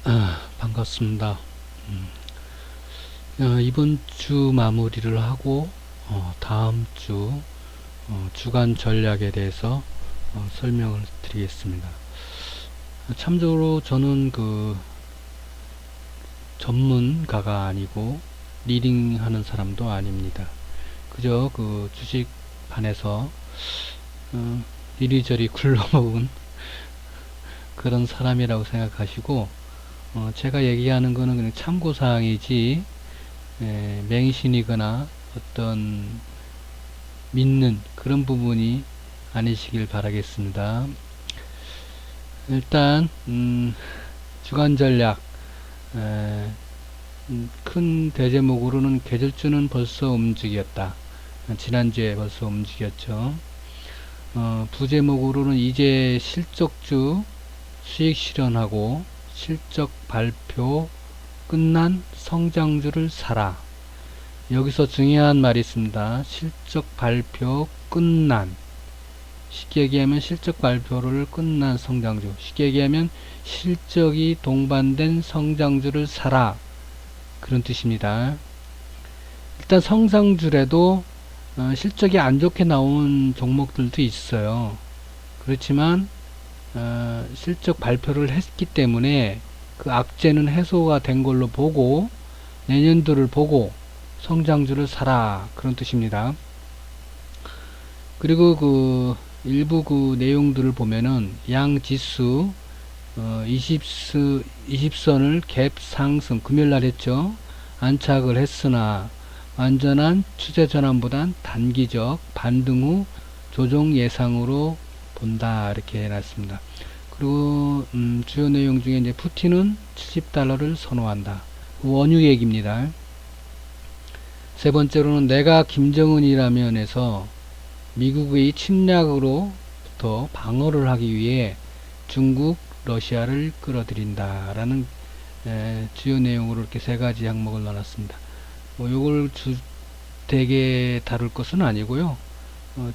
반갑습니다. 음, 이번 주 마무리를 하고 다음 주 주간 전략에 대해서 설명을 드리겠습니다. 참조로 저는 그 전문가가 아니고 리딩하는 사람도 아닙니다. 그저 그 주식판에서 어, 이리저리 굴러먹은 그런 사람이라고 생각하시고 제가 얘기하는 거는 그냥 참고사항이지 맹신이거나 어떤 믿는 그런 부분이 아니시길 바라겠습니다. 일단 주간 전략 큰 대제목으로는 계절주는 벌써 움직였다. 지난주에 벌써 움직였죠. 부제목으로는 이제 실적주 수익 실현하고 실적 발표 끝난 성장주를 사라. 여기서 중요한 말이 있습니다. 실적 발표 끝난. 쉽게 얘기하면 실적 발표를 끝난 성장주. 쉽게 얘기하면 실적이 동반된 성장주를 사라. 그런 뜻입니다. 일단 성장주래도 실적이 안 좋게 나온 종목들도 있어요. 그렇지만 실적 발표를 했기 때문에 그 악재는 해소가 된 걸로 보고 내년도를 보고 성장주를 사라 그런 뜻입니다. 그리고 그 일부 그 내용들을 보면은 양지수 20선을 갭 상승 금요일날 했죠. 안착을 했으나 완전한 추세 전환보단 단기적 반등 후 조정 예상으로 본다 이렇게 해놨습니다. 그리고 주요 내용 중에 이제 푸틴은 70달러를 선호한다. 원유 얘기입니다. 세 번째로는 내가 김정은이라면 해서 미국의 침략으로부터 방어를 하기 위해 중국, 러시아를 끌어들인다라는 주요 내용으로 이렇게 세 가지 항목을 나눴습니다. 요걸 되게 다룰 것은 아니고요.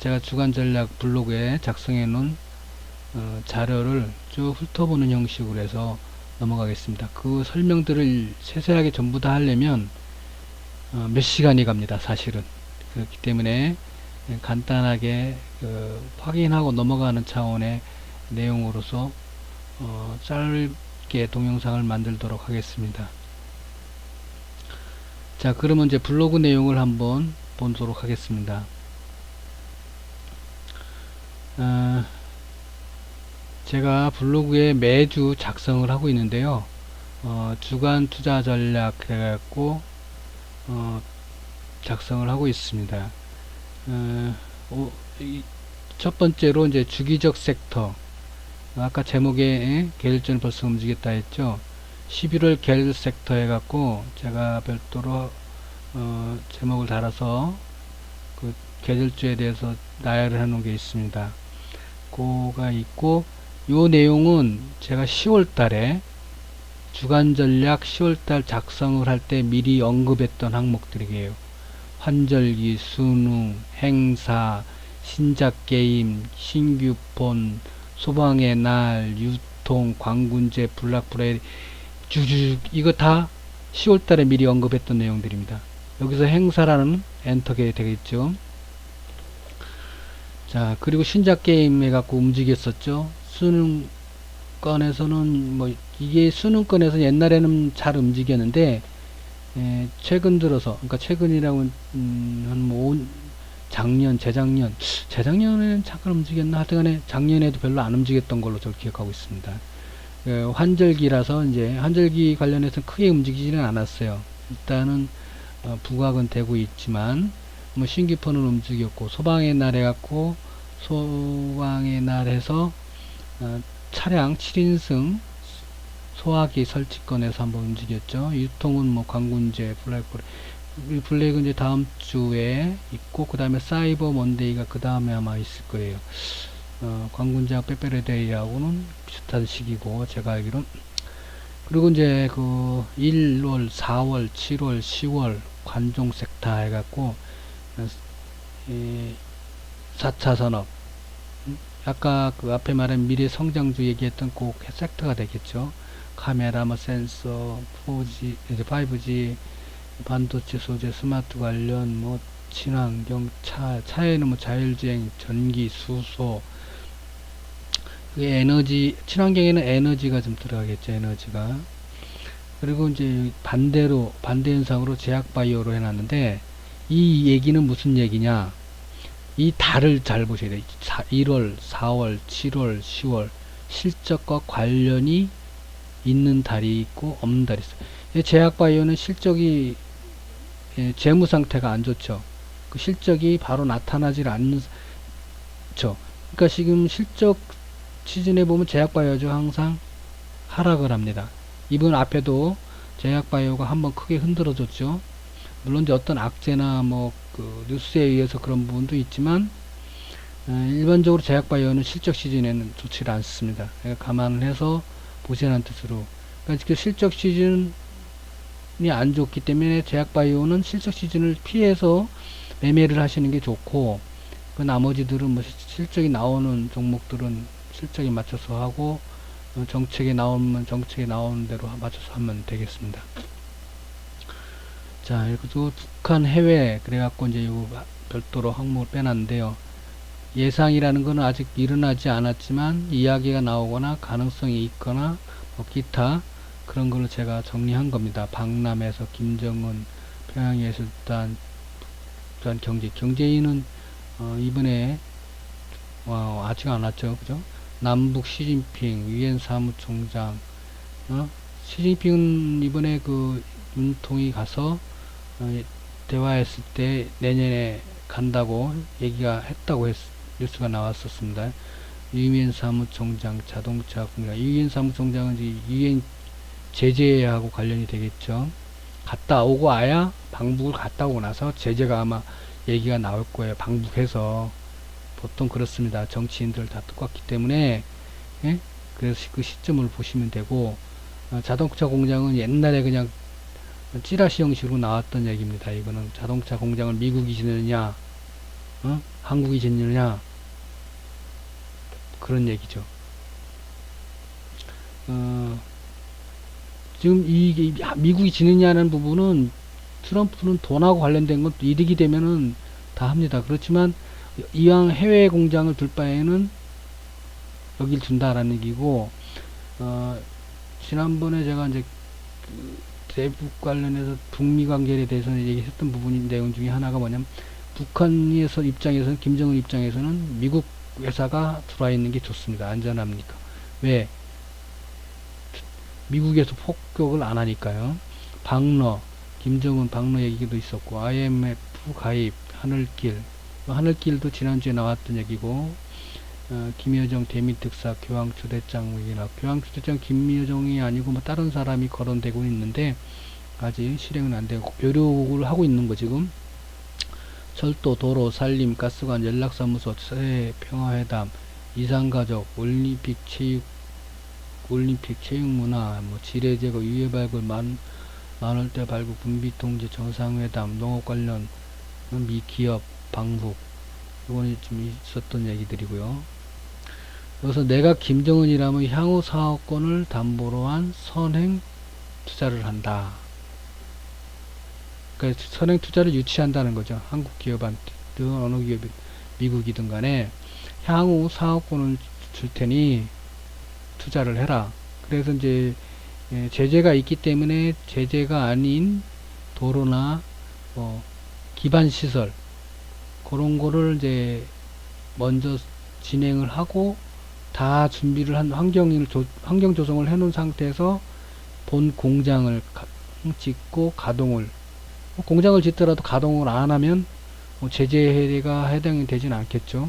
제가 주간 전략 블로그에 작성해 놓은 자료를 쭉 훑어보는 형식으로 해서 넘어가겠습니다. 그 설명들을 세세하게 전부 다 하려면 몇 시간이 갑니다. 사실은. 그렇기 때문에 간단하게 확인하고 넘어가는 차원의 내용으로서 짧게 동영상을 만들도록 하겠습니다. 자, 그러면 이제 블로그 내용을 한번 보도록 하겠습니다. 제가 블로그에 매주 작성을 하고 있는데요. 주간 투자 전략 해갖고 작성을 하고 있습니다. 첫 번째로 이제 주기적 섹터. 아까 제목에 계절주는 벌써 움직였다 했죠. 11월 계절 섹터 해갖고 제가 별도로 제목을 달아서 그 계절주에 대해서 나열을 해놓은 게 있습니다. 그거가 있고 요 내용은 제가 10월 달에 주간 전략 10월달 작성을 할 때 미리 언급했던 항목들이에요. 환절기, 수능, 행사, 신작 게임, 신규 폰, 소방의 날, 유통, 광군제, 블락 프라이데이 주주주 이거 다 10월달에 미리 언급했던 내용들입니다. 여기서 행사라는 엔터게 되겠죠. 자, 그리고 신작 게임 해갖고 움직였었죠. 수능권에서는 뭐 이게 수능권에서 옛날에는 잘 움직였는데 최근 들어서 그러니까 최근이라고 한뭐 재작년에는 잠깐 움직였나 하여튼간에 작년에도 별로 안 움직였던 걸로 저를 기억하고 있습니다. 환절기라서 이제 환절기 관련해서 크게 움직이지는 않았어요. 일단은 부각은 되고 있지만 뭐 신규폰은 움직였고 소방의 날 해갖고 소방의 날 해서 차량 7인승 소화기 설치권에서 한번 움직였죠. 유통은 뭐 광군제, 블랙은 이제 다음 주에 있고 그 다음에 사이버 먼데이가 그 다음에 아마 있을 거예요. 광군제와 빼빼레데이하고는 비슷한 시기고 제가 알기론. 그리고 이제 그 1월, 4월, 7월, 10월 관종 섹터 해갖고 4차 산업 아까 그 앞에 말한 미래 성장주 얘기했던 그 섹터가 되겠죠. 카메라, 뭐 센서, 4G, 이제 5G, 반도체 소재, 스마트 관련, 뭐 친환경, 차에는 뭐 자율주행, 전기, 수소, 그게 에너지, 친환경에는 에너지가 좀 들어가겠죠, 에너지가. 그리고 이제 반대로, 반대 현상으로 제약 바이오로 해놨는데, 이 얘기는 무슨 얘기냐? 이 달을 잘 보셔야 돼요. 1월, 4월, 7월, 10월 실적과 관련이 있는 달이 있고 없는 달이 있어요. 제약 바이오는 실적이 재무 상태가 안 좋죠. 그 실적이 바로 나타나질 않죠. 그러니까 지금 실적 시즌에 보면 제약 바이오가 항상 하락을 합니다. 이번 앞에도 제약 바이오가 한번 크게 흔들어줬죠. 물론 이제 어떤 악재나 뭐 그 뉴스에 의해서 그런 부분도 있지만 일반적으로 제약 바이오는 실적 시즌에는 좋지 않습니다. 그러니까 감안을 해서 보시라는 뜻으로. 그러니까 그 실적 시즌이 안 좋기 때문에 제약 바이오는 실적 시즌을 피해서 매매를 하시는 게 좋고, 그 나머지들은 뭐 실적이 나오는 종목들은 실적에 맞춰서 하고, 정책에 나오면 정책에 나오는 대로 맞춰서 하면 되겠습니다. 자, 그리고 북한 해외 그래갖고 이제 요 별도로 항목을 빼놨는데요. 예상이라는 것은 아직 일어나지 않았지만 이야기가 나오거나 가능성이 있거나 뭐 기타 그런 걸로 제가 정리한 겁니다. 박람회에서 김정은, 평양예술단, 경제인은 이번에 아직 안 왔죠, 그죠? 남북 시진핑, 유엔 사무총장, 시진핑은 이번에 그 윤통이 가서 대화했을 때 내년에 간다고 얘기가 했다고 뉴스가 나왔었습니다. 유엔 사무총장, 자동차 공장, 유엔 사무총장은 이제 유엔 제재하고 관련이 되겠죠. 갔다 오고 아야 방북을 갔다 오고 나서 제재가 아마 얘기가 나올 거예요. 방북해서. 보통 그렇습니다. 정치인들 다 똑같기 때문에. 예? 그래서 그 시점을 보시면 되고, 자동차 공장은 옛날에 그냥 찌라시 형식으로 나왔던 얘기입니다. 이거는 자동차 공장을 미국이 짓느냐, 한국이 짓느냐, 그런 얘기죠. 지금 이게 미국이 지느냐는 부분은 트럼프는 돈하고 관련된 건 이득이 되면은 다 합니다. 그렇지만 이왕 해외 공장을 둘 바에는 여길 둔다라는 얘기고, 지난번에 제가 이제 그 대북 관련해서 북미 관계에 대해서 얘기했던 부분 내용 중에 하나가 뭐냐면, 북한에서 입장에서는, 김정은 입장에서는 미국 회사가 들어와 있는 게 좋습니다. 안전합니까? 왜? 미국에서 폭격을 안 하니까요. 방러, 김정은 방러 얘기도 있었고, IMF 가입, 하늘길, 하늘길도 지난주에 나왔던 얘기고, 김여정 대미특사 교황초대장 얘기나, 교황초대장 김여정이 아니고 뭐 다른 사람이 거론되고 있는데 아직 실행은 안 되고 벼룩을 하고 있는 거. 지금 철도, 도로, 산림, 가스관, 연락사무소, 새해 평화회담, 이산가족, 올림픽 체육문화, 뭐 지뢰제거, 유해발굴, 만월대 발굴, 군비통제, 정상회담, 농업 관련, 미기업, 방북, 이번에 좀 있었던 얘기들이고요. 여기서 내가 김정은이라면 향후 사업권을 담보로 한 선행 투자를 한다. 그러니까 선행 투자를 유치한다는 거죠. 한국 기업한테든 어느 기업이 미국이든 간에 향후 사업권을 줄 테니 투자를 해라. 그래서 이제 제재가 있기 때문에 제재가 아닌 도로나 뭐 기반 시설 그런 거를 이제 먼저 진행을 하고 다 준비를 한 환경 조성을 해 놓은 상태에서 본 공장을 짓고 가동을, 공장을 짓더라도 가동을 안 하면 제재가 해당이 되진 않겠죠.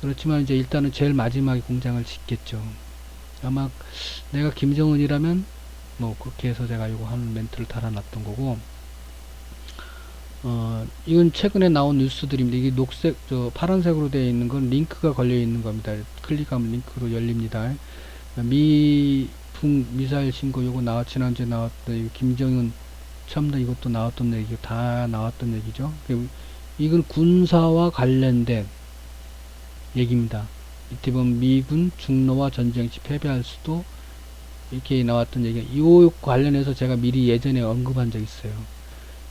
그렇지만 이제 일단은 제일 마지막에 공장을 짓겠죠. 아마 내가 김정은이라면 뭐 그렇게 해서 제가 이거 하는 멘트를 달아놨던 거고, 이건 최근에 나온 뉴스들입니다. 이게 녹색, 파란색으로 되어 있는 건 링크가 걸려 있는 겁니다. 클릭하면 링크로 열립니다. 미북 미사일 신고 요거 지난주에 나왔던 김정은 참다 이것도 나왔던 얘기, 다 나왔던 얘기죠. 이건 군사와 관련된 얘기입니다. 밑에 보면 미군 중로와 전쟁 시 패배할 수도 이렇게 나왔던 얘기. 이 관련해서 제가 미리 예전에 언급한 적 있어요.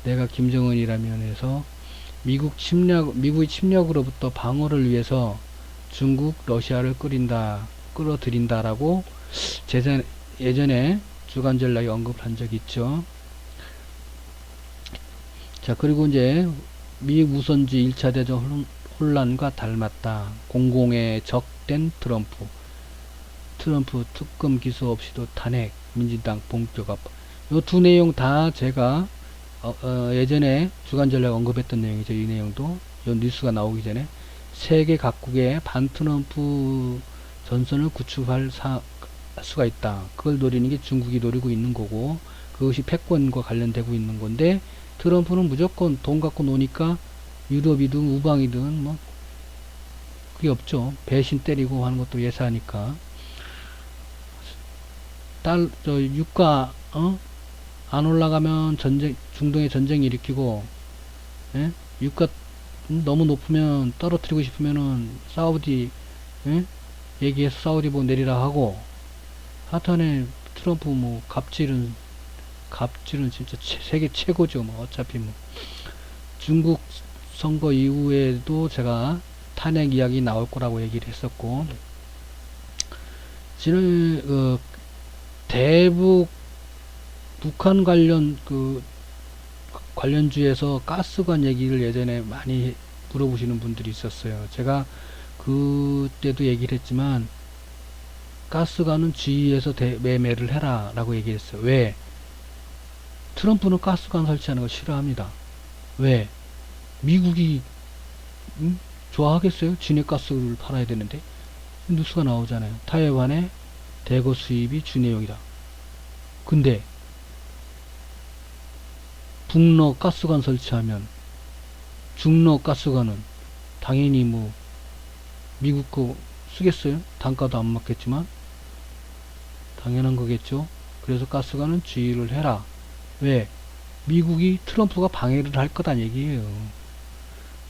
내가 김정은이라면 해서 미국의 침략으로부터 방어를 위해서 중국, 러시아를 끌어들인다라고 예전에 주간 전략에 언급을 한 적이 있죠. 자, 그리고 이제 미국 우선주의 1차 대전 혼란과 닮았다. 공공의 적된 트럼프 특검 기소 없이도 탄핵, 민주당 본격 압박. 요 두 내용 다 제가 예전에 주간 전략 언급했던 내용이죠. 이 내용도 요 뉴스가 나오기 전에 세계 각국의 반트럼프 전선을 구축할 수가 있다. 그걸 노리는 게 중국이 노리고 있는 거고, 그것이 패권과 관련되고 있는 건데, 트럼프는 무조건 돈 갖고 노니까 유럽이든 우방이든 뭐 그게 없죠. 배신 때리고 하는 것도 예사하니까. 유가 안 올라가면 중동에 전쟁 일으키고, 예? 유가 너무 높으면 떨어뜨리고 싶으면은 사우디, 예? 얘기해서 사우디 뭐 내리라 하고, 하여튼에 트럼프 뭐 갑질은 진짜 세계 최고죠. 뭐 어차피 뭐 중국 선거 이후에도 제가 탄핵 이야기 나올 거라고 얘기를 했었고, 지금 대북 북한 관련주에서 가스관 얘기를 예전에 많이 물어보시는 분들이 있었어요. 제가 그때도 얘기를 했지만 가스관은 주의해서 매매를 해라 라고 얘기했어요. 왜? 트럼프는 가스관 설치하는 거 싫어합니다. 왜? 미국이 좋아하겠어요? 지네 가스를 팔아야 되는데. 뉴스가 나오잖아요. 타이완의 대거 수입이 주내용이다. 근데 북러 가스관 설치하면 중러 가스관은 당연히 뭐 미국 거 쓰겠어요? 단가도 안 맞겠지만 당연한 거겠죠. 그래서 가스관은 주의를 해라. 왜? 미국이 트럼프가 방해를 할 거란 얘기예요.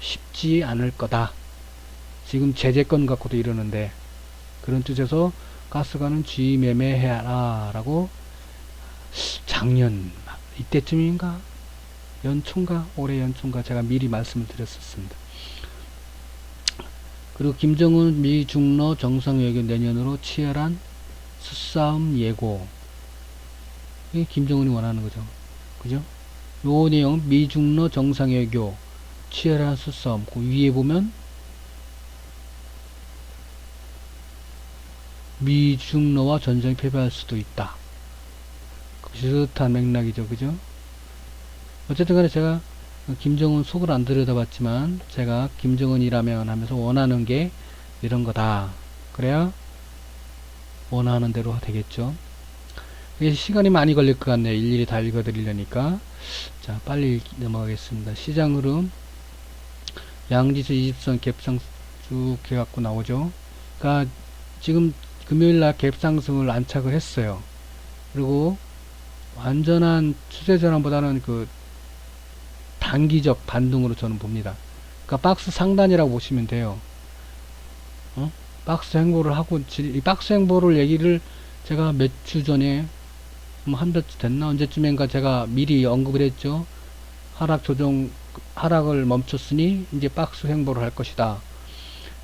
쉽지 않을 거다. 지금 제재권 갖고도 이러는데, 그런 뜻에서 가스관은 주의 매매해라 라고 작년 이때쯤인가 연초인가 올해 연초인가 제가 미리 말씀을 드렸었습니다. 그리고 김정은 미 중러 정상회담 내년으로 치열한 수싸움 예고. 이게 김정은이 원하는 거죠. 그죠? 요 내용 미 중러 정상회담 치열한 수싸움. 그 위에 보면 미 중러와 전쟁에 패배할 수도 있다. 비슷한 맥락이죠. 그죠? 어쨌든 간에 제가 김정은 속을 안 들여다봤지만 제가 김정은이라면 하면서 원하는 게 이런 거다. 그래야 원하는 대로 되겠죠. 이게 시간이 많이 걸릴 것 같네요. 일일이 다 읽어드리려니까. 자, 빨리 넘어가겠습니다. 시장 흐름. 양지수 20선 갭상 쭉 해갖고 나오죠. 그러니까 지금 금요일날 갭상승을 안착을 했어요. 그리고 완전한 추세 전환보다는 그 단기적 반등으로 저는 봅니다. 그러니까 박스 상단이라고 보시면 돼요. 박스 행보를 하고, 이 박스 행보를 얘기를 제가 몇 주 전에 한 달쯤 됐나 언제쯤인가 제가 미리 언급을 했죠. 하락을 멈췄으니 이제 박스 행보를 할 것이다.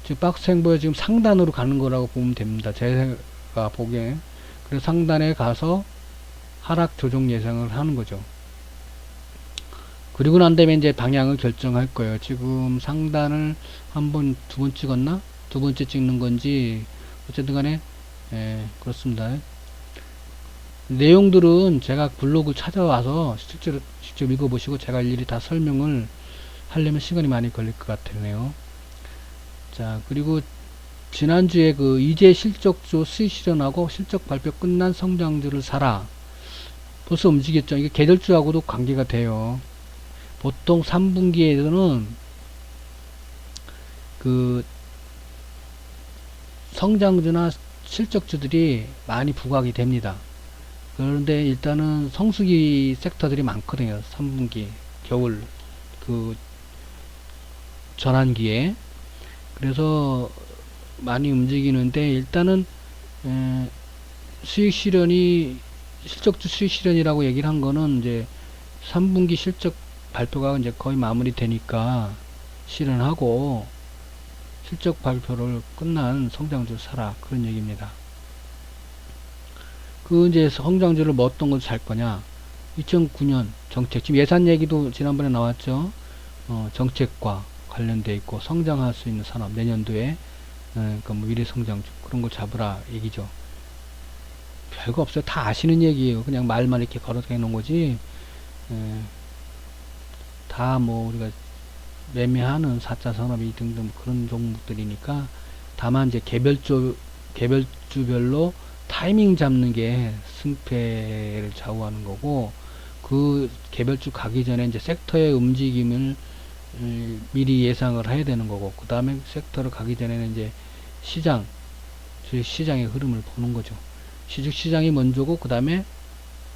지금 박스 행보에 지금 상단으로 가는 거라고 보면 됩니다. 제가 보기에. 그래서 상단에 가서 하락 조정 예상을 하는 거죠. 그리고 난 다음에 이제 방향을 결정할 거예요. 지금 상단을 두 번 찍었나? 두 번째 찍는 건지, 어쨌든 간에, 그렇습니다. 내용들은 제가 블로그 찾아와서 실제로 직접 읽어보시고 제가 일일이 다 설명을 하려면 시간이 많이 걸릴 것 같네요. 자, 그리고 지난주에 그 이제 실적주 수익 실현하고 실적 발표 끝난 성장주를 사라. 벌써 움직였죠. 이게 계절주하고도 관계가 돼요. 보통 3분기에는 그 성장주나 실적주들이 많이 부각이 됩니다. 그런데 일단은 성수기 섹터들이 많거든요. 3분기 겨울 그 전환기에. 그래서 많이 움직이는데 일단은 수익 실현이 실적주 수익 실현이라고 얘기를 한 거는 이제 3분기 실적 발표가 이제 거의 마무리되니까 실현하고 실적 발표를 끝난 성장주 사라 그런 얘기입니다. 그 이제 성장주를 뭐 어떤 걸 살 거냐? 2009년 정책 지금 예산 얘기도 지난번에 나왔죠. 정책과 관련돼 있고 성장할 수 있는 산업 내년도에 그러니까 뭐 미래 성장주 그런 걸 잡으라 얘기죠. 별거 없어요. 다 아시는 얘기예요. 그냥 말만 이렇게 걸어서 해놓은 거지. 다 뭐 우리가 매매하는 4차 산업이 등등 그런 종목들이니까 다만 이제 개별주별로 타이밍 잡는 게 승패를 좌우하는 거고 그 개별주 가기 전에 이제 섹터의 움직임을 미리 예상을 해야 되는 거고 그 다음에 섹터를 가기 전에는 이제 시장의 흐름을 보는 거죠. 시장이 먼저고 그 다음에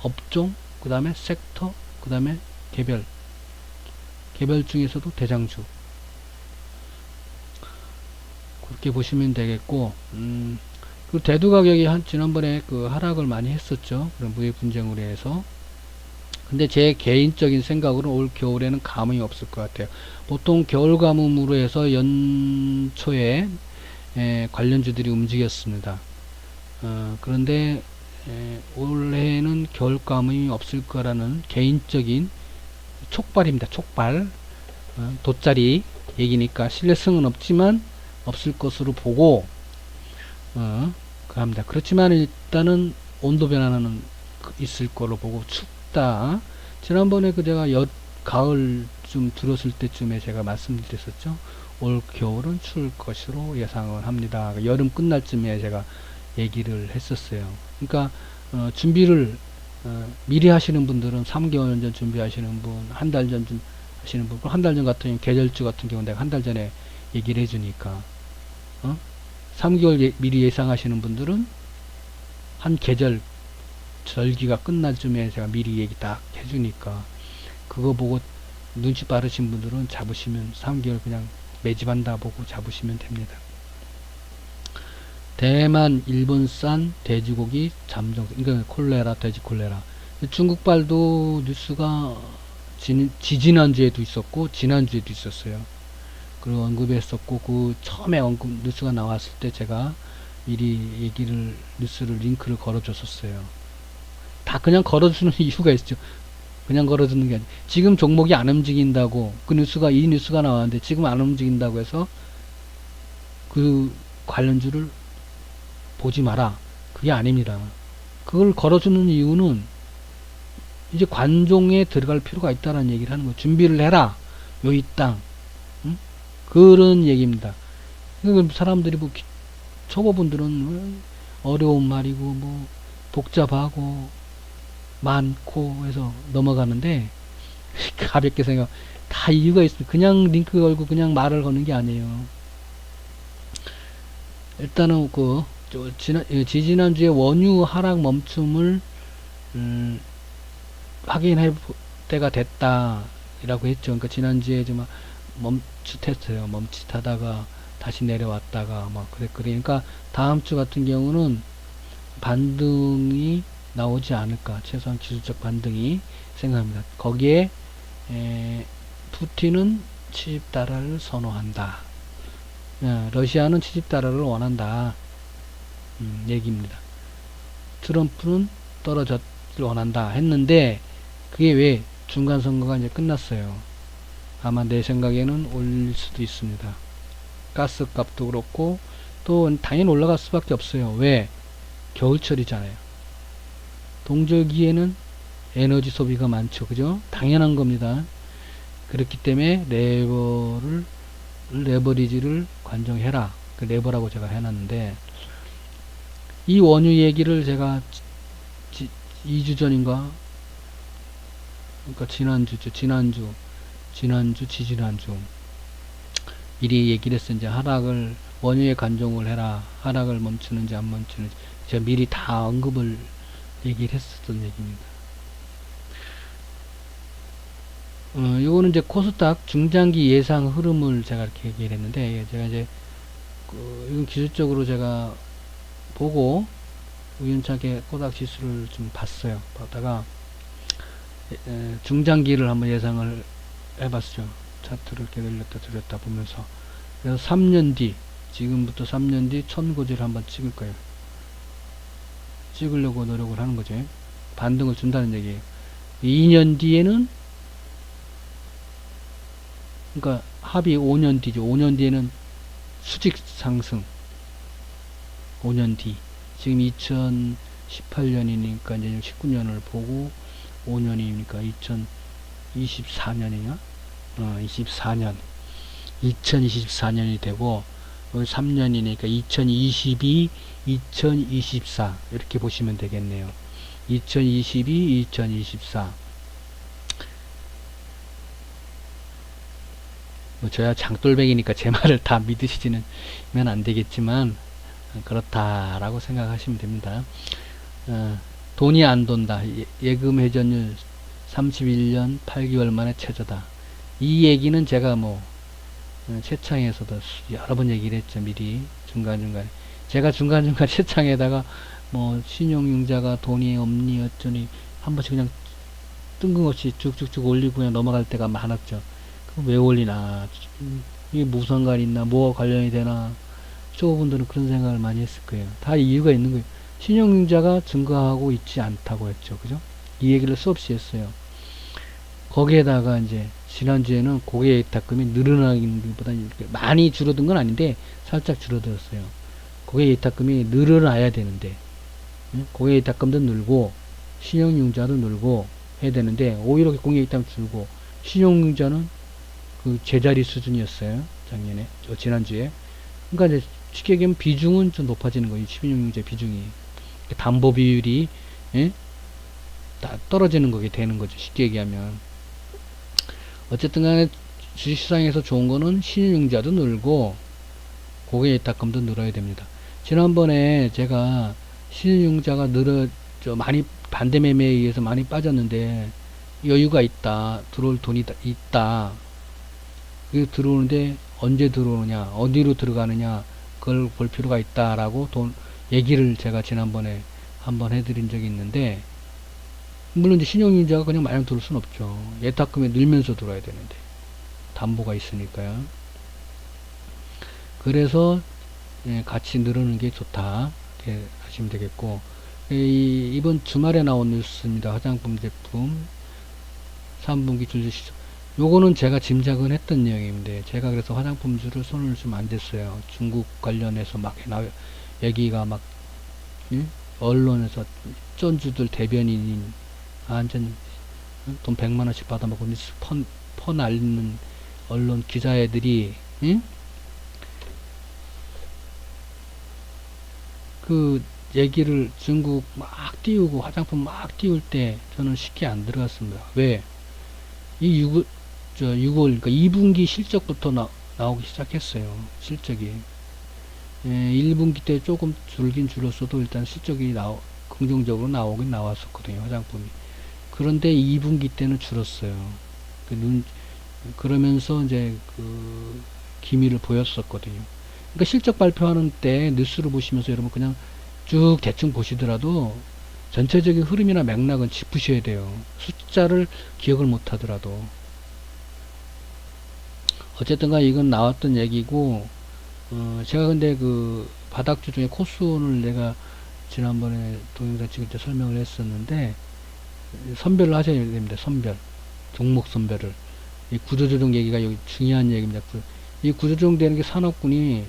업종, 그 다음에 섹터, 그 다음에 개별 중에서도 대장주 그렇게 보시면 되겠고 그 대두 가격이 지난번에 그 하락을 많이 했었죠. 그런 무역 분쟁으로 해서. 근데 제 개인적인 생각으로 올 겨울에는 감흥이 없을 것 같아요. 보통 겨울 가뭄으로 해서 연초에 관련주들이 움직였습니다. 그런데 올해는 겨울 가뭄이 없을 거라는 개인적인 촉발입니다. 촉발. 돗자리 얘기니까 신뢰성은 없지만 없을 것으로 보고 합니다. 그렇지만 일단은 온도 변화는 있을 거로 보고 춥다. 지난번에 그 제가 가을쯤 들었을 때쯤에 제가 말씀드렸었죠. 올 겨울은 추울 것으로 예상을 합니다. 여름 끝날 쯤에 제가 얘기를 했었어요. 그러니까 준비를 미리 하시는 분들은 3개월 전 준비하시는 분, 한 달 전 하시는 분, 한 달 전 같은 경우 계절주 같은 경우 내가 한 달 전에 얘기를 해주니까 3개월 미리 예상하시는 분들은 한 계절 절기가 끝날 쯤에 제가 미리 얘기 딱 해주니까 그거 보고 눈치 빠르신 분들은 잡으시면 3개월 그냥 매집한다 보고 잡으시면 됩니다. 대만, 일본산 돼지고기 잠정, 그러니까 콜레라, 돼지 콜레라. 중국발도 뉴스가 지지난주에도 있었고 지난주에도 있었어요. 그리고 언급했었고 그 처음에 뉴스가 나왔을 때 제가 미리 뉴스를 링크를 걸어줬었어요. 다 그냥 걸어주는 이유가 있죠. 그냥 걸어주는 게 아니고 지금 종목이 안 움직인다고 이 뉴스가 나왔는데 지금 안 움직인다고 해서 그 관련주를 보지 마라. 그게 아닙니다. 그걸 걸어주는 이유는 이제 관종에 들어갈 필요가 있다는 얘기를 하는 거예요. 준비를 해라. 요 이 땅. 응? 그런 얘기입니다. 사람들이 뭐 초보분들은 어려운 말이고 뭐 복잡하고 많고 해서 넘어가는데 가볍게 생각 다 이유가 있습니다. 그냥 링크 걸고 그냥 말을 거는 게 아니에요. 일단은 지지난주에 원유 하락 멈춤을 확인할 때가 됐다 이라고 했죠. 그러니까 지난주에 좀 멈칫했어요. 멈칫하다가 다시 내려왔다가 막 그러니까 다음 주 같은 경우는 반등이 나오지 않을까. 최소한 기술적 반등이 생각합니다. 거기에 푸틴은 70달러를 선호한다. 러시아는 70달러를 원한다. 얘기입니다. 트럼프는 떨어졌을 원한다 했는데 그게 왜 중간 선거가 이제 끝났어요. 아마 내 생각에는 올릴 수도 있습니다. 가스 값도 그렇고 또 당연히 올라갈 수밖에 없어요. 왜? 겨울철이잖아요. 동절기에는 에너지 소비가 많죠. 그죠? 당연한 겁니다. 그렇기 때문에 레버리지를 관정해라. 그 레버라고 제가 해놨는데 이 원유 얘기를 제가 2주 전인가 그러니까 지난주 미리 얘기를 했어. 이제 원유에 관종을 해라. 하락을 멈추는지 안 멈추는지 제가 미리 다 언급을 얘기를 했었던 얘기입니다. 요거는 이제 코스닥 중장기 예상 흐름을 제가 이렇게 얘기를 했는데 제가 이제 이건 기술적으로 제가 보고 우연찮게 코닥 지수를 좀 봤어요. 보다가 중장기를 한번 예상을 해봤죠. 차트를 이렇게 늘렸다 줄였다 보면서. 그래서 3년 뒤, 지금부터 3년 뒤 천고지를 한번 찍을 거예요. 찍으려고 노력을 하는 거죠. 반등을 준다는 얘기예요. 2년 뒤에는, 그러니까 합이 5년 뒤죠. 5년 뒤에는 수직 상승. 5년 뒤. 지금 2018년이니까 이제 19년을 보고 5년이니까 2024년이냐? 24년. 2024년이 되고, 여기 3년이니까 2022, 2024. 이렇게 보시면 되겠네요. 2022, 2024. 저야 장돌뱅이니까 제 말을 다 믿으시지는 안 되겠지만, 그렇다라고 생각하시면 됩니다. 돈이 안 돈다. 예금 회전율 31년 8개월 만에 최저다. 이 얘기는 제가 채창에서도 여러 번 얘기를 했죠. 미리 중간중간에 제가 중간중간 채창에다가 신용융자가 돈이 없니 어쩌니 한 번씩 그냥 뜬금없이 쭉쭉쭉 올리고 그냥 넘어갈 때가 많았죠. 그럼 왜 올리나, 이게 무슨 상관이 있나, 뭐가 관련이 되나, 초보분들은 그런 생각을 많이 했을 거예요. 다 이유가 있는 거예요. 신용융자가 증가하고 있지 않다고 했죠. 그죠? 이 얘기를 수없이 했어요. 거기에다가 이제 지난주에는 고객예탁금이 늘어나기보다 많이 줄어든 건 아닌데 살짝 줄어들었어요. 고객예탁금이 늘어나야 되는데, 고객예탁금도 늘고 신용융자도 늘고 해야 되는데 오히려 고객예탁금 줄고 신용융자는 그 제자리 수준이었어요. 작년에, 지난주에. 그러니까 이제 쉽게 얘기하면 비중은 좀 높아지는 거예요. 신용융자 비중이. 담보 비율이, 다 떨어지는 거게 되는 거죠. 쉽게 얘기하면. 어쨌든 간에 주식시장에서 좋은 거는 신용융자도 늘고 고객예탁금도 늘어야 됩니다. 지난번에 제가 신용융자가 많이 반대매매에 의해서 많이 빠졌는데 여유가 있다. 들어올 돈이 있다. 그게 들어오는데 언제 들어오느냐, 어디로 들어가느냐, 그걸 볼 필요가 있다라고 얘기를 제가 지난번에 한번 해드린 적이 있는데, 물론 이제 신용융자가 그냥 마냥 들어올 순 없죠. 예탁금이 늘면서 들어와야 되는데 담보가 있으니까요. 그래서 같이 늘어는 게 좋다 이렇게 하시면 되겠고, 이번 주말에 나온 뉴스입니다. 화장품 제품 3분기 줄주시죠. 요거는 제가 짐작은 했던 내용인데, 제가 그래서 화장품주를 손을 좀 안 댔어요. 중국 관련해서 막 얘기가 막, 언론에서 쩐주들 대변인인 완전 돈 100만원씩 받아먹고 퍼 날리는 언론 기자애들이, 그 얘기를 중국 막 띄우고 화장품 막 띄울 때 저는 쉽게 안 들어갔습니다. 왜? 이 6월, 그러니까 2분기 실적부터 나오기 시작했어요. 실적이. 1분기 때 조금 줄긴 줄었어도 일단 실적이 긍정적으로 나오긴 나왔었거든요. 화장품이. 그런데 2분기 때는 줄었어요. 그러면서 이제 그 기미를 보였었거든요. 그러니까 실적 발표하는 때 뉴스를 보시면서 여러분 그냥 쭉 대충 보시더라도 전체적인 흐름이나 맥락은 짚으셔야 돼요. 숫자를 기억을 못 하더라도. 어쨌든가 이건 나왔던 얘기고, 제가 근데 그 바닥주 중에 코스온을 내가 지난번에 동영상 찍을 때 설명을 했었는데, 선별을 하셔야 됩니다. 종목 선별을. 이 구조조정 얘기가 여기 중요한 얘기입니다. 이 구조조정 되는 게 산업군이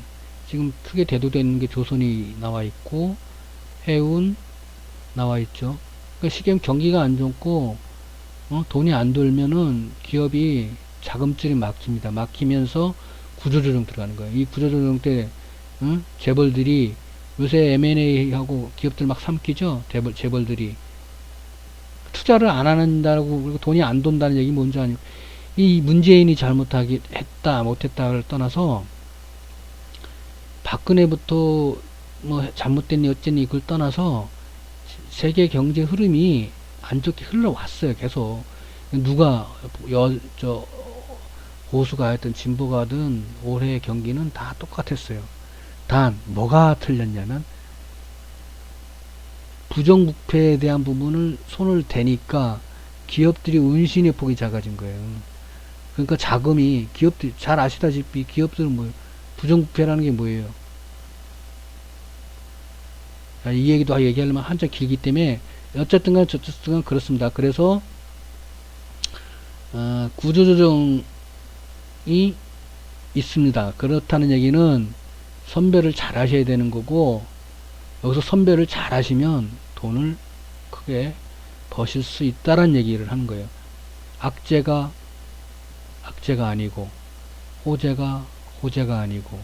지금 크게 대두되는 게 조선이 나와 있고, 해운 나와 있죠. 그러니까 시계는 경기가 안 좋고, 돈이 안 돌면은 기업이 자금줄이 막힙니다. 막히면서 구조조정 들어가는 거예요. 이 구조조정 때, 재벌들이 요새 M&A 하고 기업들 막 삼키죠? 재벌들이. 투자를 안 한다고, 그리고 돈이 안 돈다는 얘기 뭔지 아니고, 이 문재인이 했다, 못했다를 떠나서, 박근혜부터 잘못됐니, 어쨌니, 그걸 떠나서, 세계 경제 흐름이 안 좋게 흘러왔어요, 계속. 누가, 보수가 하든 진보가 하든 올해 경기는 다 똑같았어요. 단 뭐가 틀렸냐면 부정부패에 대한 부분을 손을 대니까 기업들이 운신의 폭이 작아진 거예요. 그러니까 자금이 기업들 잘 아시다시피 기업들은 뭐 부정부패라는 게 뭐예요? 이 얘기도 얘기하려면 한참 길기 때문에 어쨌든 간 그렇습니다. 그래서 구조조정이 있습니다. 그렇다는 얘기는 선별을 잘 하셔야 되는 거고, 여기서 선별을 잘 하시면 돈을 크게 버실 수 있다는 얘기를 하는 거예요. 악재가 아니고, 호재가 호재가 아니고,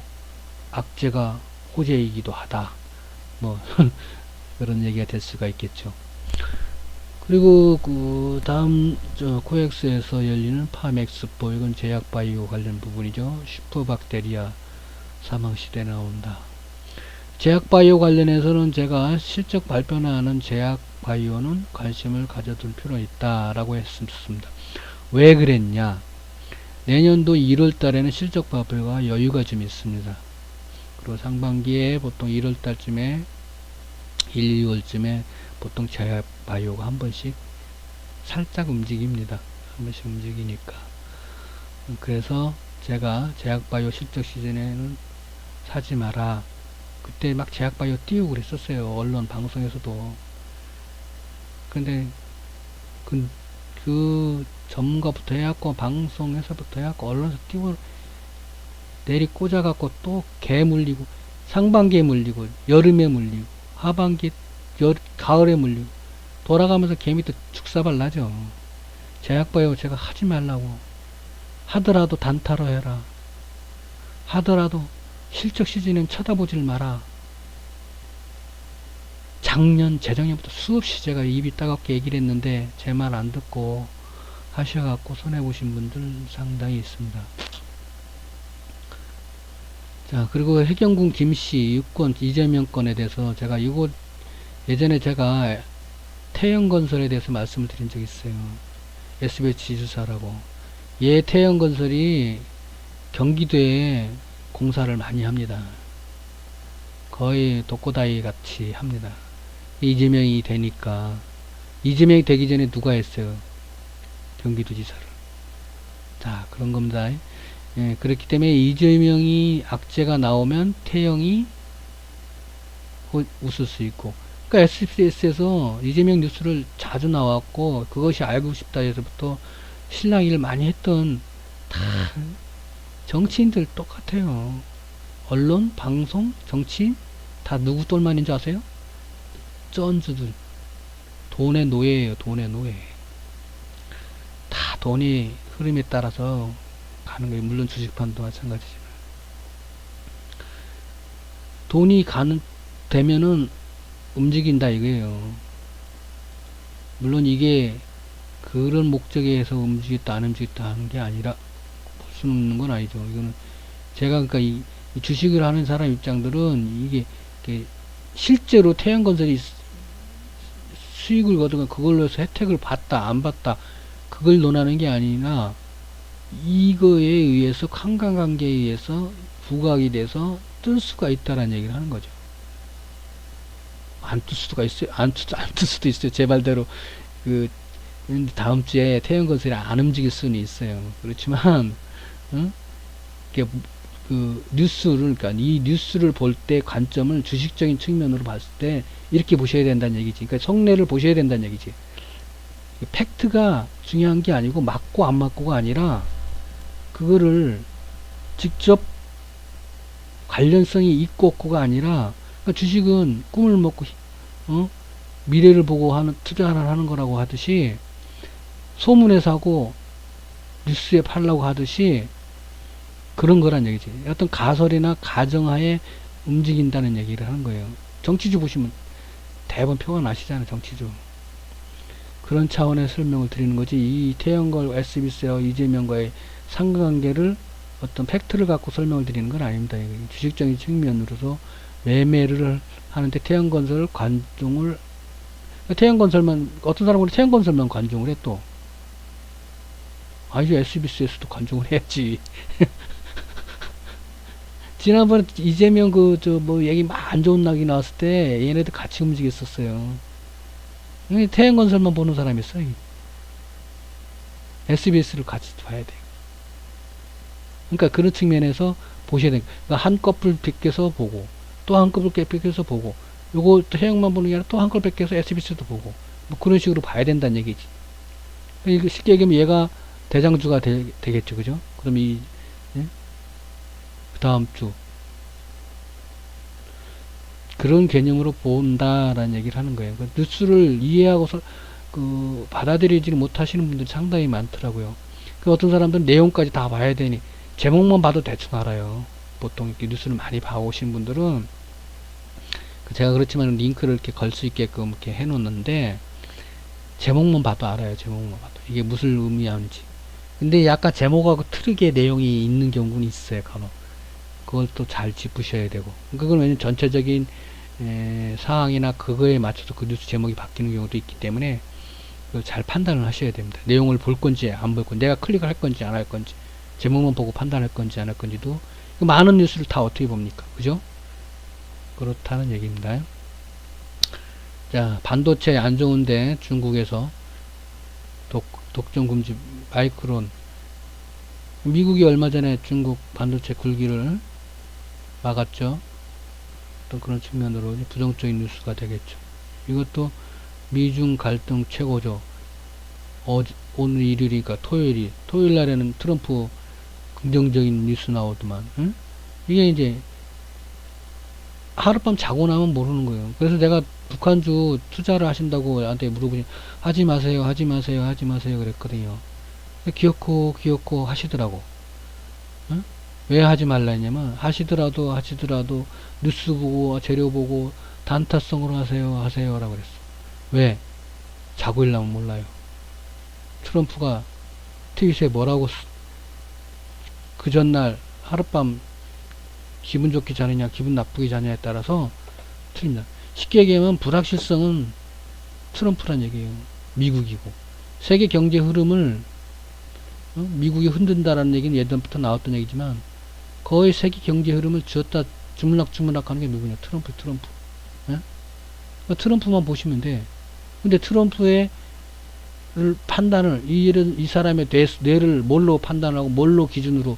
악재가 호재이기도 하다. 뭐 그런 얘기가 될 수가 있겠죠. 그리고 그 다음 코엑스에서 열리는 파맥스포, 이건 제약바이오 관련 부분이죠. 슈퍼박테리아 사망시대에 나온다. 제약바이오 관련해서는 제가 실적 발표나 하는 제약바이오는 관심을 가져둘 필요가 있다라고 했습니다. 왜 그랬냐? 내년도 1월 달에는 실적 발표가 여유가 좀 있습니다. 그리고 상반기에 보통 1월 달쯤에 1, 2월쯤에 보통 제약바이오가 한 번씩 살짝 움직입니다. 한 번씩 움직이니까. 그래서 제가 제약바이오 실적 시즌에는 사지 마라. 그때 막 제약바이오 띄우고 그랬었어요. 언론 방송에서도. 근데 그 전문가부터 해갖고 방송에서부터 해갖고 언론에서 띄우고 내리 꽂아갖고 또 개 물리고 상반기에 물리고 여름에 물리고 하반기 가을에 물리고 돌아가면서 개미 또 죽사발 나죠. 제약바이오 제가 하지 말라고 하더라도 단타로 해라. 하더라도 실적 시즌엔 쳐다보질 마라. 작년 재작년부터 수없이 제가 입이 따갑게 얘기를 했는데 제 말 안 듣고 하셔갖고 손해보신 분들 상당히 있습니다. 자, 그리고 해경군 김씨 유권 이재명 건에 대해서 제가 이거 예전에 제가 태영건설에 대해서 말씀을 드린 적이 있어요. SBS 지주사라고. 태영건설이 경기도에 공사를 많이 합니다. 거의 독고다이 같이 합니다. 이재명이 되니까. 이재명이 되기 전에 누가 했어요? 경기도지사를. 자, 그런 겁니다. 예, 그렇기 때문에 이재명이 악재가 나오면 태영이 웃을 수 있고. 그러니까 SBS에서 이재명 뉴스를 자주 나왔고, 그것이 알고 싶다 해서부터 신랑 일 많이 했던 다 정치인들 똑같아요. 언론, 방송, 정치인 다 누구 똘만인 줄 아세요? 쩐주들. 돈의 노예예요. 돈의 노예. 다 돈이 흐름에 따라서 가는 거예요. 물론 주식판도 마찬가지지만. 돈이 되면은 움직인다 이거예요. 물론 이게 그런 목적에 의해서 움직였다 안 움직였다 하는 게 아니라 볼 수는 없는 건 아니죠. 이거는 제가 그러니까 이 주식을 하는 사람 입장들은 이게 실제로 태양건설이 수익을 거두고 그걸로 해서 혜택을 받다 안 받다 그걸 논하는 게 아니라 이거에 의해서 관계에 의해서 부각이 돼서 뜰 수가 있다라는 얘기를 하는 거죠. 안 뜰 수가 있어요. 안 뜰 수도 있어요. 제 말대로 다음 주에 태양건설이 안 움직일 수는 있어요. 그렇지만 뉴스를 그러니까 이 뉴스를 볼 때 관점을 주식적인 측면으로 봤을 때 이렇게 보셔야 된다는 얘기지. 그러니까 속내를 보셔야 된다는 얘기지. 팩트가 중요한 게 아니고 맞고 안 맞고가 아니라 그거를 직접 관련성이 있고 없고가 아니라 그러니까 주식은 꿈을 먹고 미래를 보고 투자하는 거라고 하듯이 소문에 사고 뉴스에 팔라고 하듯이 그런 거란 얘기지. 어떤 가설이나 가정하에 움직인다는 얘기를 하는 거예요. 정치주 보시면 대부분 표가 나시잖아요. 정치주. 그런 차원의 설명을 드리는 거지. 이 태영걸 SBS와 이재명과의 상관관계를 어떤 팩트를 갖고 설명을 드리는 건 아닙니다. 주식적인 측면으로서 매매를 하는데 태영건설 관중을 태영건설만 어떤 사람은 태영건설만 관중을 해 또 아니죠. SBS에서도 관중을 해야지. 지난번에 이재명 뭐 얘기 막 안 좋은 낙이 나왔을 때 얘네들 같이 움직였었어요. 태양건설만 보는 사람이 있어요. SBS를 같이 봐야 돼요. 그러니까 그런 측면에서 보셔야 돼요. 그러니까 한꺼풀 베껴서 보고, 또 한꺼풀 베껴서 보고, 요거 태양만 보는 게 아니라 또 한꺼풀 베껴서 SBS도 보고, 뭐 그런 식으로 봐야 된다는 얘기지. 그러니까 쉽게 얘기하면 얘가 대장주가 되겠죠. 그죠? 그럼 예? 그 다음 주. 그런 개념으로 본다라는 얘기를 하는 거예요. 그 뉴스를 이해하고서 받아들이지 못하시는 분들이 상당히 많더라고요. 그 어떤 사람들은 내용까지 다 봐야 되니 제목만 봐도 대충 알아요. 보통 이렇게 뉴스를 많이 봐오신 분들은 제가 그렇지만 링크를 이렇게 걸 수 있게끔 이렇게 해놓는데 제목만 봐도 알아요. 제목만 봐도 이게 무슨 의미하는지. 근데 약간 제목하고 틀리게 내용이 있는 경우는 있어요. 간혹. 그걸 또 잘 짚으셔야 되고. 그건 왜냐면 전체적인 상황이나 그거에 맞춰서 그 뉴스 제목이 바뀌는 경우도 있기 때문에 그걸 잘 판단을 하셔야 됩니다. 내용을 볼 건지 안 볼 건지, 내가 클릭을 할 건지 안 할 건지, 제목만 보고 판단할 건지 안 할 건지도. 많은 뉴스를 다 어떻게 봅니까? 그죠? 그렇다는 얘기입니다. 자, 반도체 안 좋은데 중국에서 독점 금지 마이크론. 미국이 얼마 전에 중국 반도체 굴기를 막았죠. 또 그런 측면으로 부정적인 뉴스가 되겠죠. 이것도 미중 갈등 최고죠. 오늘 일요일이니까 토요일 날에는 트럼프 긍정적인 뉴스 나오더만. 응? 이게 이제 하룻밤 자고 나면 모르는 거예요. 그래서 내가 북한주 투자를 하신다고 나한테 물어보니 하지 마세요, 하지 마세요, 하지 마세요 그랬거든요. 귀엽고 하시더라고. 응? 왜 하지 말라 했냐면 하시더라도 뉴스 보고 재료 보고 단타성으로 하세요 라고 그랬어. 왜? 자고 일라면 몰라요. 트럼프가 트윗에 뭐라고 그 전날 하룻밤 기분 좋게 자느냐 기분 나쁘게 자느냐에 따라서 틀립니다. 쉽게 얘기하면 불확실성은 트럼프란 얘기예요. 미국이고 세계 경제 흐름을 미국이 흔든다라는 얘기는 예전부터 나왔던 얘기지만 거의 세계 경제 흐름을 쥐었다 주물럭주물럭 하는 게 누구냐? 트럼프. 예? 그러니까 트럼프만 보시면 돼. 근데 트럼프의 판단을 이 사람의 뇌를 뭘로 판단하고 뭘로 기준으로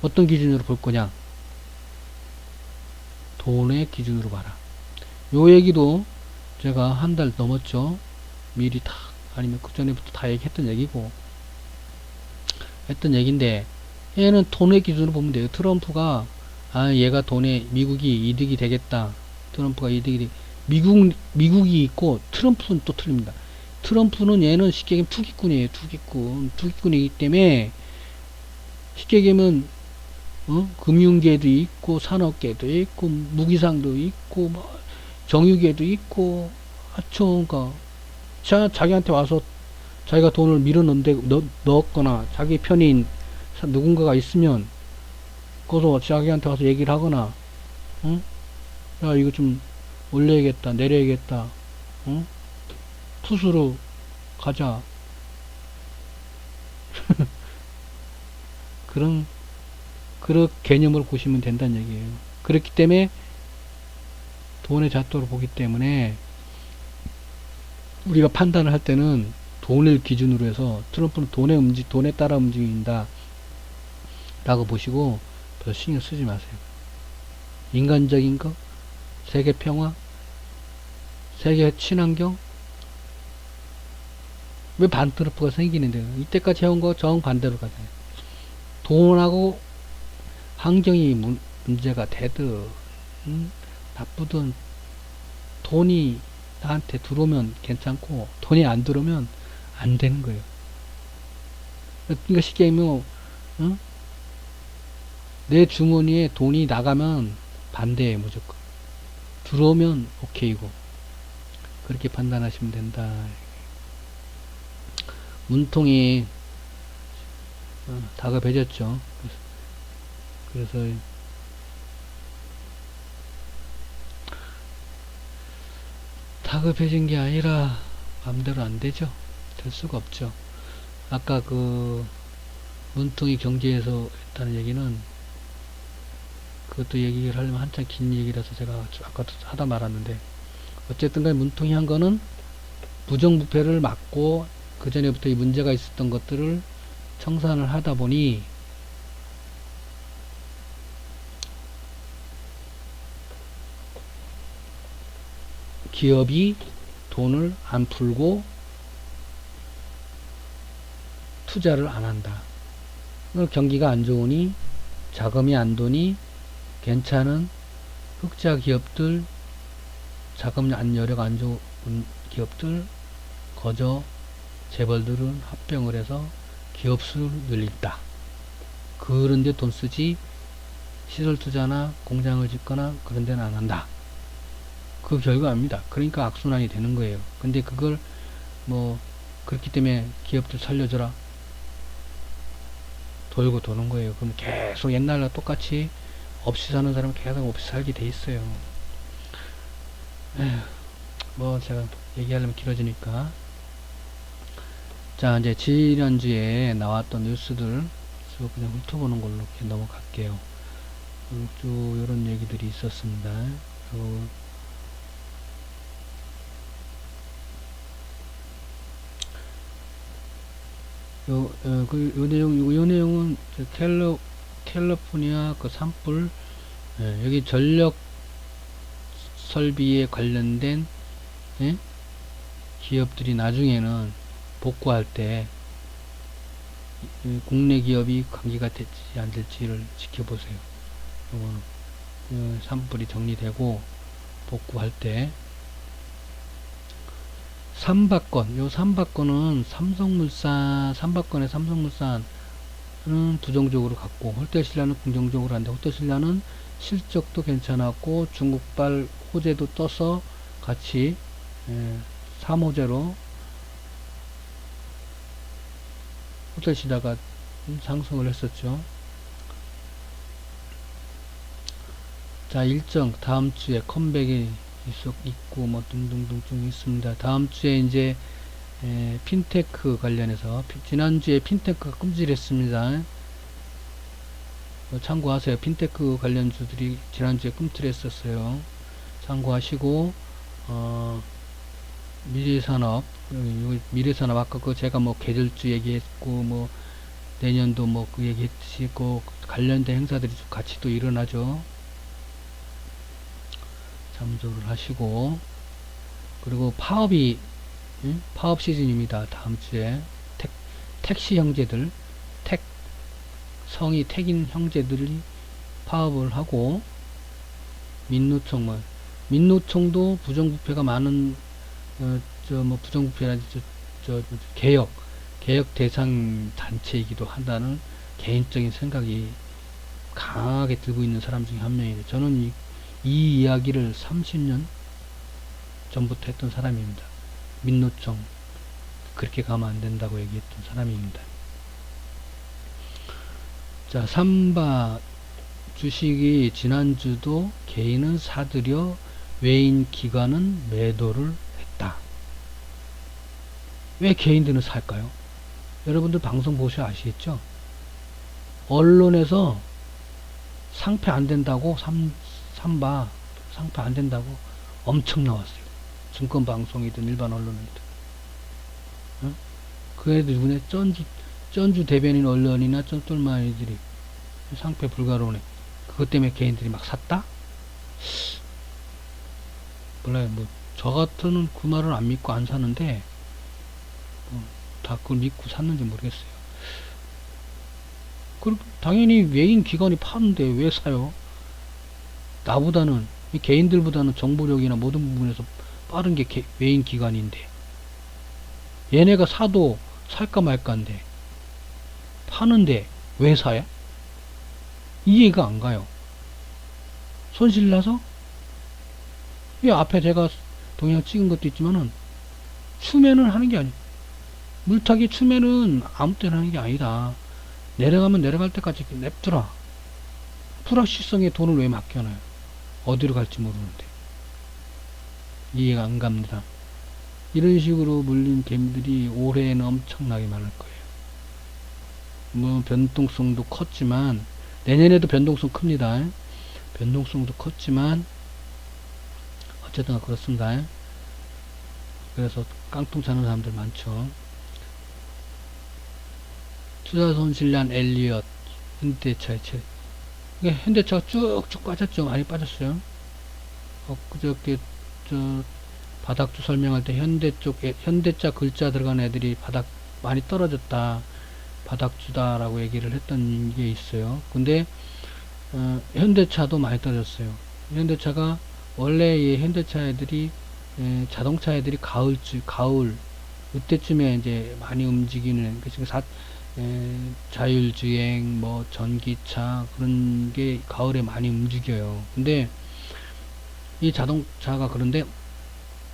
어떤 기준으로 볼 거냐? 돈의 기준으로 봐라. 요 얘기도 제가 한 달 넘었죠. 미리 다 아니면 그 전에부터 다 얘기했던 얘기고 했던 얘기인데 얘는 돈의 기준으로 보면 돼요. 트럼프가 얘가 미국이 이득이 되겠다. 트럼프가 이득이 미국이 있고 트럼프는 또 틀립니다. 트럼프는 얘는 쉽게 얘기하면 투기꾼이에요. 투기꾼이기 때문에 쉽게 얘기하면 금융계도 있고 산업계도 있고 무기상도 있고 뭐 정유계도 있고 그러니까 자기한테 와서 자기가 돈을 넣었거나 자기 편인 누군가가 있으면 거기서 자기한테 와서 얘기를 하거나 응? 야 이거 좀 올려야겠다 내려야겠다 응? 푸스로 가자 그런 개념으로 보시면 된다는 얘기예요. 그렇기 때문에 돈의 잣도로 보기 때문에 우리가 판단을 할 때는 돈을 기준으로 해서 트럼프는 돈에 따라 움직인다 라고 보시고 별 신경 쓰지 마세요. 인간적인 거, 세계 평화, 세계 친환경, 왜 반트럼프가 생기는데요? 이때까지 해온 거 정반대로 가잖아요. 돈하고 환경이 문제가 되든 나쁘든 돈이 나한테 들어오면 괜찮고 돈이 안 들어오면 안 되는 거예요. 그러니까 쉽게 얘기하면 내 주머니에 돈이 나가면 반대예요. 무조건 들어오면 오케이고 그렇게 판단하시면 된다. 문통이 다급해졌죠. 그래서 다급해진 게 아니라 마음대로 안 되죠. 될 수가 없죠. 아까 그 문통이 경제에서 했다는 얘기는 그것도 얘기를 하려면 한참 긴 얘기라서 제가 아까도 하다 말았는데, 어쨌든 간에 문통이 한 거는 부정부패를 막고 그 전에부터 이 문제가 있었던 것들을 청산을 하다 보니 기업이 돈을 안 풀고 투자를 안 한다. 경기가 안 좋으니 자금이 안 도니 괜찮은 흑자 기업들, 자금 여력 안 좋은 기업들, 거저 재벌들은 합병을 해서 기업 수를 늘린다. 그런데 돈 쓰지 시설 투자나 공장을 짓거나 그런 데는 안 한다. 그 결과입니다. 그러니까 악순환이 되는 거예요. 근데 그걸 뭐 그렇기 때문에 기업들 살려줘라 돌고 도는 거예요. 그럼 계속 옛날과 똑같이 없이 사는 사람은 계속 없이 살게 돼 있어요. 에휴, 뭐 제가 얘기하려면 길어지니까, 자 이제 지난주에 나왔던 뉴스들 쭉 그냥 훑어보는 걸로 이렇게 넘어갈게요. 쭉 이런 얘기들이 있었습니다. 요 내용은 캘리포니아 그 산불, 여기 전력 설비에 관련된 기업들이 나중에는 복구할 때 국내 기업이 관계가 될지 안 될지를 지켜보세요. 요거는 산불이 정리되고 복구할 때 3바건, 요 3바건은 삼성물산의 삼성물산은 부정적으로 갔고, 홀대신라는 긍정적으로 한데, 홀대신라는 실적도 괜찮았고, 중국발 호재도 떠서 같이 3호재로 홀대신라가 상승을 했었죠. 자, 일정 다음 주에 컴백이 있고 뭐 등등등 좀 있습니다. 다음 주에 이제 핀테크 관련해서 지난주에 핀테크가 끔찍했습니다. 참고하세요. 핀테크 관련주들이 지난주에 꿈틀했었어요. 참고하시고, 미래산업 아까 그 제가 뭐 계절주 얘기했고 뭐 내년도 뭐 그 얘기했듯이 그 관련된 행사들이 같이 또 일어나죠. 참조를 하시고, 그리고 파업 시즌입니다. 다음 주에 택시 형제들, 성이 택인 형제들이 파업을 하고, 민노총도 부정부패가 많은 부정부패라든지 개혁 대상 단체이기도 한다는 개인적인 생각이 강하게 들고 있는 사람 중에 한 명이에요. 저는 이 이야기를 30년 전부터 했던 사람입니다. 민노총 그렇게 가면 안 된다고 얘기했던 사람입니다. 자, 3바 주식이 지난주도 개인은 사들여 외인 기관은 매도를 했다. 왜 개인들은 살까요? 여러분들 방송 보셔야 아시겠죠? 언론에서 상패 안 된다고 3바 상패 안 된다고 엄청 나왔어요. 증권 방송이든 일반 언론이든. 그 애들 눈에 쩐주 대변인 언론이나 쩐똘마니들이 상패 불가로네. 그것 때문에 개인들이 막 샀다? 몰라요. 뭐 저 같으면 그 말을 안 믿고 안 사는데 다 그걸 믿고 샀는지 모르겠어요. 당연히 외인 기관이 파는데 왜 사요? 나보다는 개인들보다는 정보력이나 모든 부분에서 빠른 게 외인 기관인데, 얘네가 사도 살까 말까인데 파는데 왜 사야? 이해가 안 가요. 손실나서? 이 앞에 제가 동영 찍은 것도 있지만은 추매는 하는 게 아니에요. 물타기 추매는 아무 때나 하는 게 아니다. 내려가면 내려갈 때까지 냅두라. 불확실성에 돈을 왜 맡겨놔요? 어디로 갈지 모르는데. 이해가 안 갑니다. 이런 식으로 물린 개미들이 올해에는 엄청나게 많을 거예요. 뭐 변동성도 컸지만 내년에도 변동성 큽니다. 변동성도 컸지만 어쨌든 그렇습니다. 그래서 깡통 차는 사람들 많죠. 투자손실난 엘리엇 현대차의 현대차가 쭉쭉 빠졌죠. 많이 빠졌어요. 그저께 바닥주 설명할 때 현대차 글자 들어간 애들이 바닥 많이 떨어졌다, 바닥주다라고 얘기를 했던 게 있어요. 근데 현대차도 많이 떨어졌어요. 현대차가 원래 이 현대차 애들이 자동차 애들이 가을 이때쯤에 이제 많이 움직이는 자율주행 뭐 전기차 그런 게 가을에 많이 움직여요. 근데 이 자동차가 그런데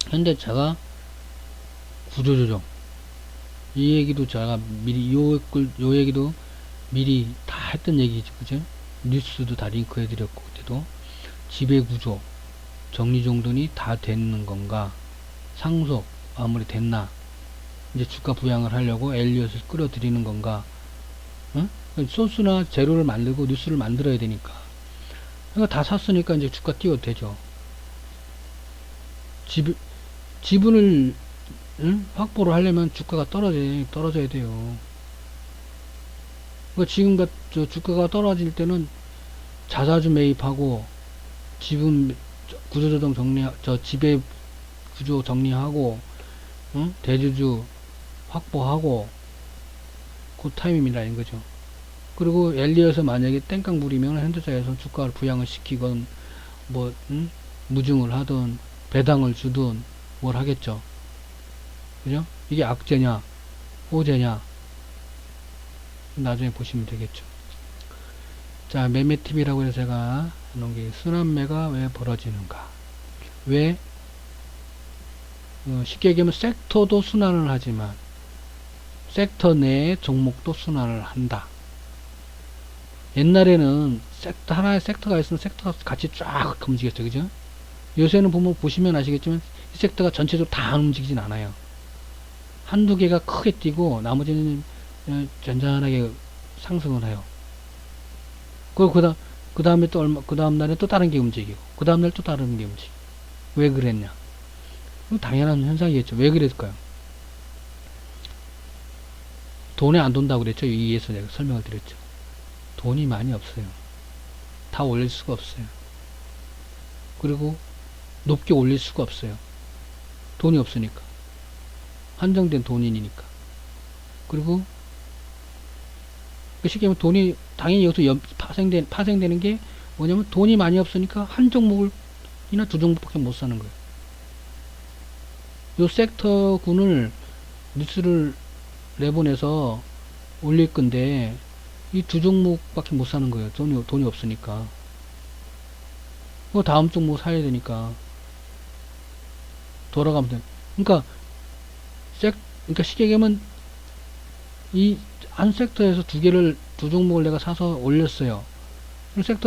현대차가 구조조정 이 얘기도 제가 미리 요 얘기도 미리 다 했던 얘기죠. 그죠? 뉴스도 다 링크 해드렸고 그때도 지배구조 정리정돈이 다 되는 건가, 상속 마무리 됐나, 이제 주가 부양을 하려고 엘리엇을 끌어들이는 건가. 소스나 재료를 만들고 뉴스를 만들어야 되니까. 그러니까 다 샀으니까 이제 주가 띄워도 되죠. 지분을 확보를 하려면 주가가 떨어져야 돼요. 그러니까 지금 주가가 떨어질 때는 자사주 매입하고 지분 구조조정 지배 구조 정리하고 대주주 확보하고 그 타임입니다. 이거죠. 그리고 엘리엇에 만약에 땡깡 부리면 현대차에서 주가를 부양을 시키건 뭐 무증을 하든 배당을 주든 뭘 하겠죠. 그죠? 이게 악재냐 호재냐 나중에 보시면 되겠죠. 자, 매매 팁이라고 해서 제가 놓은 게 순환매가 왜 벌어지는가. 왜 쉽게 얘기하면 섹터도 순환을 하지만 섹터 내의 종목도 순환을 한다. 옛날에는 하나의 섹터가 있으면 섹터가 같이 쫙 움직였죠. 그죠? 요새는 보시면 아시겠지만 이 섹터가 전체적으로 다 움직이진 않아요. 한두 개가 크게 뛰고 나머지는 잔잔하게 상승을 해요. 그리고 그 다음에 그 다음 날에 또 다른 게 움직이고 그 다음 날 또 다른 게 움직이고. 왜 그랬냐? 당연한 현상이겠죠. 왜 그랬을까요? 돈이 안 돈다고 그랬죠. 여기에서 내가 설명을 드렸죠. 돈이 많이 없어요. 다 올릴 수가 없어요. 그리고 높게 올릴 수가 없어요. 돈이 없으니까. 한정된 돈이니까. 그리고 쉽게 말하면 돈이 당연히 여기서 파생되는 게 뭐냐면 돈이 많이 없으니까 한 종목이나 두 종목밖에 못 사는 거예요. 요 섹터군을 뉴스를 내보내서 올릴 건데 이 두 종목밖에 못 사는 거예요. 돈이 없으니까. 다음 종목 사야 되니까 돌아가면 돼. 그러니까 쉽게 얘기하면 이 한 섹터에서 두 종목을 내가 사서 올렸어요.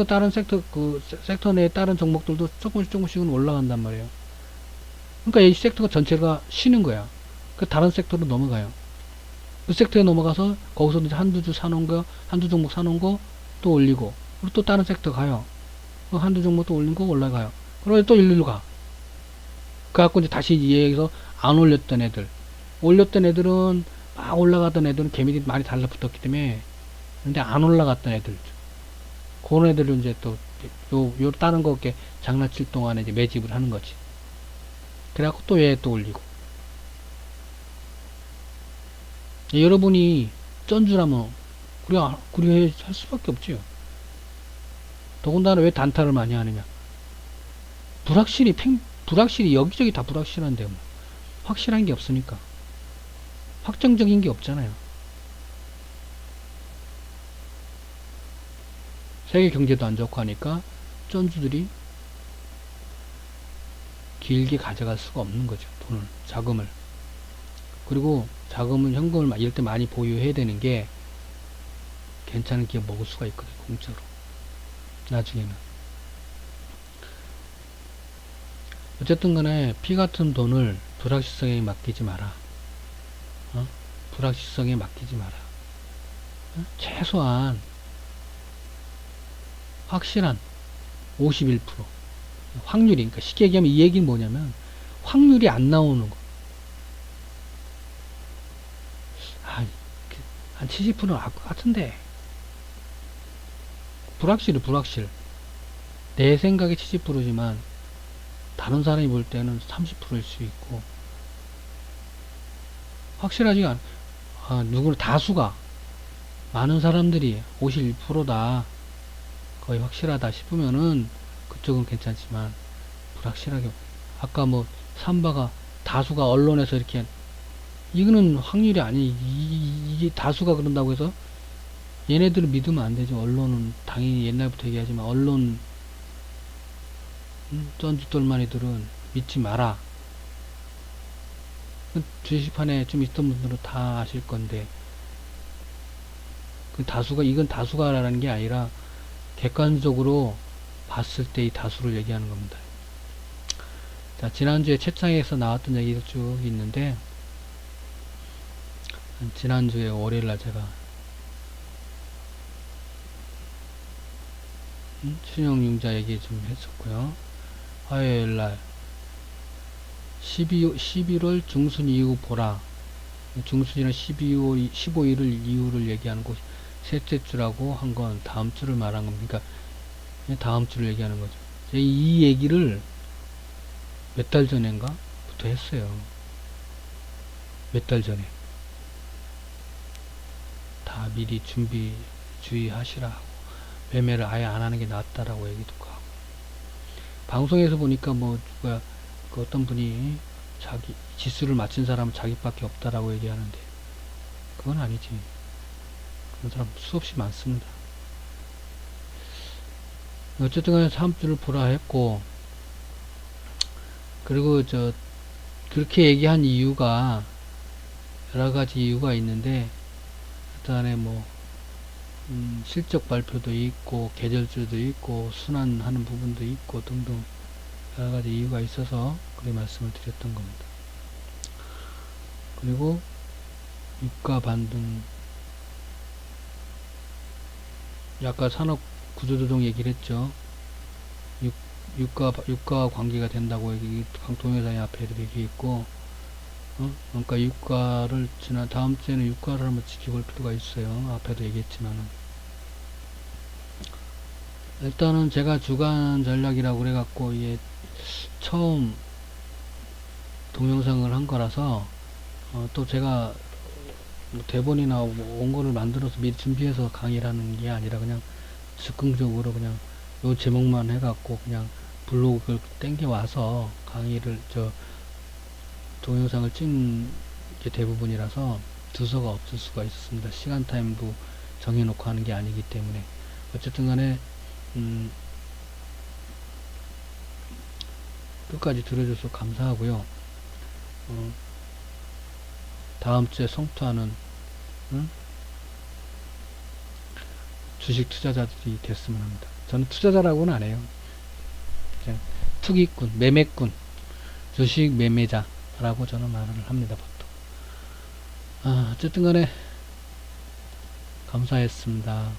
다른 섹터 내 다른 종목들도 조금씩은 올라간단 말이에요. 그러니까 이 섹터가 전체가 쉬는 거야. 그 다른 섹터로 넘어가요. 그 섹터에 넘어가서 거기서 이제 한두 종목 사놓은 거 또 올리고, 그리고 또 다른 섹터 가요. 한두 종목 또 올린 거 올라가요. 그러고 또 일로 가. 그래갖고 이제 다시 여기서 안 올렸던 애들은 막 올라가던 애들은 개미들이 많이 달라붙었기 때문에, 근데 안 올라갔던 애들, 그런 애들을 이제 또, 요 다른 거 이렇게 장난칠 동안에 이제 매집을 하는 거지. 그래갖고 또 얘 또 올리고. 여러분이 쩐주라면, 그래 할 수밖에 없지요. 더군다나 왜 단타를 많이 하느냐. 불확실히 여기저기 다 불확실한데, 뭐. 확실한 게 없으니까. 확정적인 게 없잖아요. 세계 경제도 안 좋고 하니까 쩐주들이 길게 가져갈 수가 없는 거죠. 자금을. 그리고 현금을 이럴 때 많이 보유해야 되는 게 괜찮은 기업 먹을 수가 있거든요. 공짜로. 나중에는. 어쨌든 간에 피 같은 돈을 불확실성에 맡기지 마라. 불확실성에 맡기지 마라. 최소한 확실한 51%. 확률이, 그러니까 쉽게 얘기하면 이 얘기는 뭐냐면 확률이 안 나오는 거. 아, 한 70%는 알 것 같은데. 불확실. 내 생각에 70%지만 다른 사람이 볼 때는 30%일 수 있고 확실하지가 않아. 누구나 다수가 많은 사람들이 51%다 거의 확실하다 싶으면은 그쪽은 괜찮지만 불확실하게 아까 뭐 삼바가 다수가 언론에서 이렇게 이거는 확률이 아니 이게 다수가 그런다고 해서 얘네들을 믿으면 안 되죠. 언론은 당연히 옛날부터 얘기하지만 언론 쩐짓돌만이들은 믿지 마라. 주식판에 좀 있던 분들은 다 아실 건데 그 다수가 이건 다수가라는 게 아니라 객관적으로 봤을 때 이 다수를 얘기하는 겁니다. 자, 지난주에 채창에서 나왔던 얘기가 쭉 있는데 지난주에 월요일날 제가 신용융자 얘기 좀 했었고요. 화요일날 11월 중순 이후 보라. 중순이나 12월 15일을 이후를 얘기하는 거 셋째 주라고 한 건 다음 주를 말한 겁니다. 그러니까 다음 주를 얘기하는 거죠. 이 얘기를 몇 달 전인가 부터 했어요. 몇 달 전에 다 미리 주의하시라 하고 매매를 아예 안 하는 게 낫다라고 얘기도 하고 방송에서 보니까 뭐 누가 그 어떤 분이 자기 지수를 맞춘 사람은 자기밖에 없다라고 얘기하는데 그건 아니지. 그런 사람 수없이 많습니다. 어쨌든 간에 3주를 보라 했고 그리고 그렇게 얘기한 이유가 여러가지 이유가 있는데 일단에 뭐 실적 발표도 있고 계절주도 있고 순환하는 부분도 있고 등등 여러가지 이유가 있어서 그렇게 말씀을 드렸던 겁니다. 그리고 유가 반등 아까 산업 구조조정 얘기를 했죠. 유가와 관계가 된다고 동영상에 앞에도 얘기했고 그러니까 유가를 다음 주에는 유가를 한번 지켜볼 필요가 있어요. 앞에도 얘기했지만은 일단은 제가 주간 전략이라고 그래갖고 이게 처음 동영상을 한 거라서 또 제가 뭐 대본이나 뭐 원고를 만들어서 미리 준비해서 강의를 하는 게 아니라 그냥 즉흥적으로 그냥 요 제목만 해갖고 그냥 블로그를 땡겨 와서 강의를 동영상을 찍는 게 대부분이라서 두서가 없을 수가 있었습니다. 시간 타임도 정해놓고 하는 게 아니기 때문에 어쨌든 간에 끝까지 들어줘서 감사하고요. 다음 주에 성투하는 주식 투자자들이 됐으면 합니다. 저는 투자자라고는 안 해요. 그냥 투기꾼, 매매꾼, 주식 매매자라고 저는 말을 합니다. 보통. 어쨌든 간에 감사했습니다.